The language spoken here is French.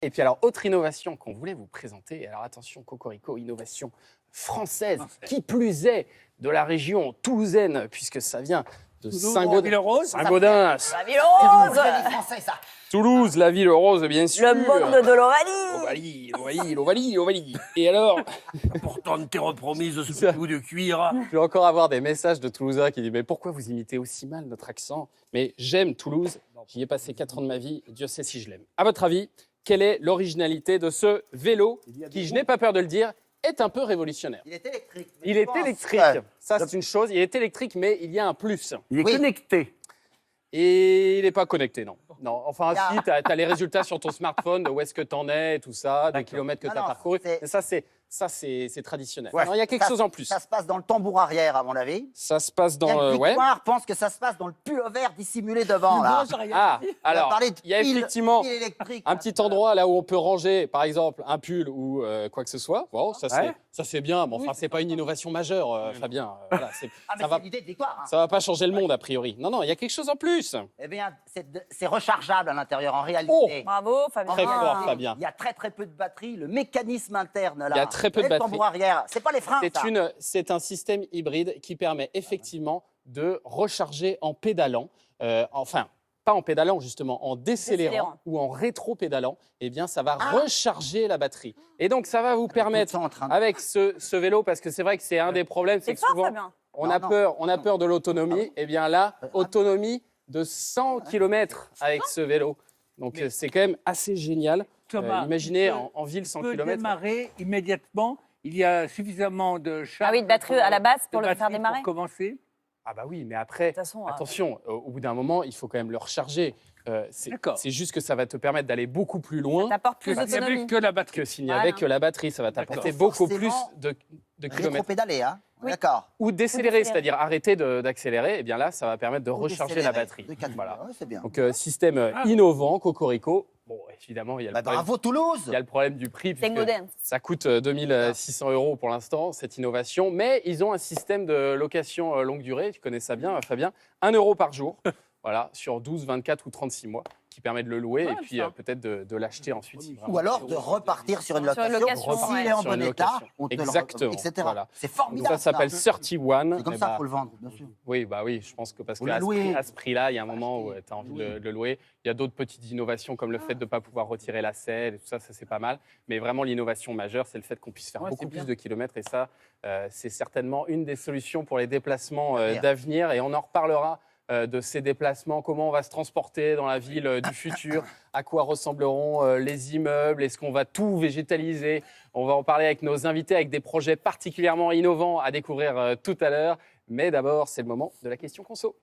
Et puis alors, autre innovation qu'on voulait vous présenter, alors attention, Cocorico, innovation française, qui plus est de la région toulousaine, puisque ça vient de Saint-Gaudens. Saint-Gaudens. La ville rose. français, ça. Toulouse, la ville rose, bien sûr. Le monde de l'Ovalie. L'Ovalie. Et alors, Pourtant, une terre promise sous Ça. le bout de cuir. je vais encore avoir des messages de Toulousains qui disent « Mais pourquoi vous imitez aussi mal notre accent ?» Mais j'aime Toulouse, j'y ai passé 4 ans de ma vie, et Dieu sait si je l'aime. À votre avis, quelle est l'originalité de ce vélo qui, je n'ai pas peur de le dire, est un peu révolutionnaire? Il est électrique. Il est électrique, ça c'est une chose, il est électrique, mais il y a un plus. Il est Oui. connecté. Et il n'est pas connecté, non. Non, enfin, Il y a- si, tu as les résultats sur ton smartphone de où est-ce que tu en es, tout ça, des kilomètres que tu as Non, parcourus. c'est- Mais ça, c'est traditionnel. Ouais. Alors, il y a quelque chose en plus. Ça se passe dans le tambour arrière, à mon avis. Ça se passe Il y a dans... une victoire pense que ça se passe dans le pullover dissimulé devant, là. Ah, alors, parler de il y a pile- effectivement pile électrique, un là. petit endroit là où on peut ranger, par exemple, un pull ou quoi que ce soit. Wow, ça, Ouais. c'est bien, mais enfin, c'est pas une innovation majeure, Fabien. Voilà, Ah, mais ça va... c'est l'idée de victoire. Hein. Ça va pas changer le monde, a priori. Non, non, il y a quelque chose en plus. Eh bien, c'est rechargeable à l'intérieur, en réalité. Oh. Bravo, Fabien. Très fort, Ah. Fabien. Il y a très peu de batterie. Le mécanisme interne, là. Il y a très peu de et le batterie. tambour arrière. C'est pas les freins, ça. C'est un système hybride qui permet effectivement de recharger en pédalant, enfin, pas en pédalant justement, en décélérant Décélérant. ou en rétro-pédalant, eh bien ça va recharger la batterie. Et donc ça va vous permettre, en train de- avec ce vélo, parce que c'est vrai que c'est un des problèmes, c'est C'est que fort, souvent Fabien. on a peur de l'autonomie, et bien là, autonomie de 100 km avec ce vélo. Donc c'est quand même assez génial. Thomas, Imaginez il peut- en ville 100 il peut km. démarrer immédiatement. Il y a suffisamment de charge. Ah oui, de batterie à la base pour de le faire batterie démarrer. Pour commencer. Ah bah oui, mais après, De toute façon, attention, au bout d'un moment, il faut quand même le recharger. D'accord. C'est juste que ça va te permettre d'aller beaucoup plus loin T'apportes Que plus s'il n'y avait d'autonomie. que la batterie. que s'il n'y avait Voilà. que la batterie. Ça va t'apporter D'accord. beaucoup plus Forcément, de kilomètres. Rétro-pédalé, hein. Oui. D'accord. Ou décélérer, décélérer. c'est-à-dire arrêter d'accélérer. Et bien là, ça va permettre de recharger la Décéléré, batterie. de quatre Voilà. fois. Ouais, c'est bien. Donc système innovant, Cocorico. Bon, évidemment, il y a le Bah, problème. bravo, Toulouse. Il y a le problème du prix, puisque Saint-Gaudens. ça coûte 2600 € pour l'instant, cette innovation. Mais ils ont un système de location longue durée, tu connais ça bien, Fabien, 1 € par jour, voilà, sur 12, 24 ou 36 mois, qui permet de le louer et puis peut-être de l'acheter ensuite. si vraiment Ou alors c'est de repartir sur une Sur une location. location, S'il ouais. est en Sur bon une état, location. on te le Exactement, etc. voilà. C'est Donc formidable. ça s'appelle 31. C'est comme Eh ça ben, qu'il faut le vendre, bien sûr. oui, bah oui, je pense que parce Faut le louer. qu'à ce prix-là, il y a un moment où tu as envie de le louer. Il y a d'autres petites innovations comme le fait de ne pas pouvoir retirer la selle et tout ça, c'est pas mal. Mais vraiment, l'innovation majeure, c'est le fait qu'on puisse faire Ouais, beaucoup c'est plus bien. de kilomètres. Et ça, c'est certainement une des solutions pour les déplacements Bien. d'avenir. Et on en reparlera de ces déplacements, comment on va se transporter dans la ville du futur, à quoi ressembleront les immeubles, est-ce qu'on va tout végétaliser. On va en parler avec nos invités, avec des projets particulièrement innovants à découvrir tout à l'heure. Mais d'abord, c'est le moment de la question conso.